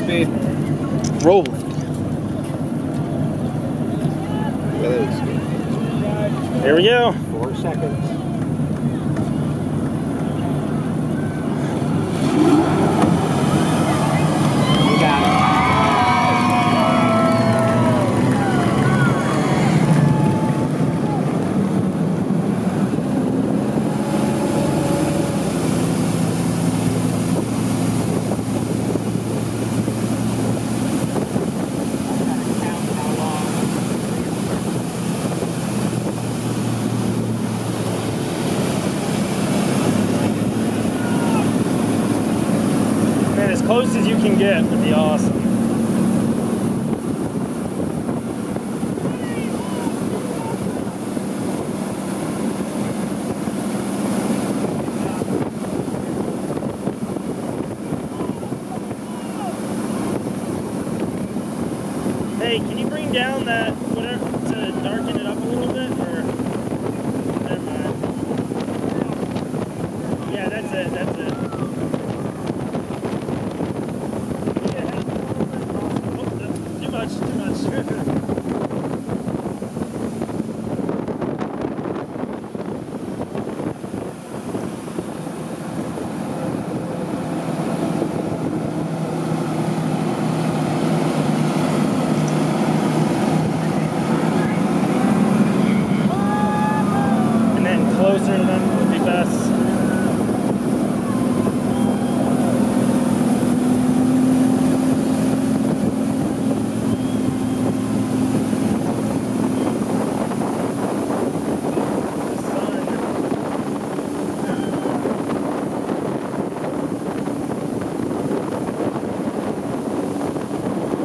speed. Rolling. Here we go. 4 seconds. You got it. Man, as close as you can get would be awesome. Hey, can you bring down that whatever to darken it up a little bit, or never mind. Yeah, that's it. That's it. Yeah. Oh, too much. Too much. Closer to them would be best.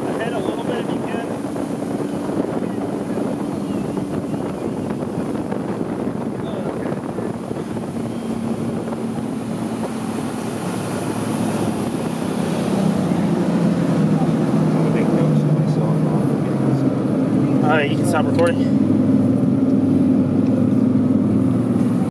Ahead a little bit if you can. Alright, you can stop recording.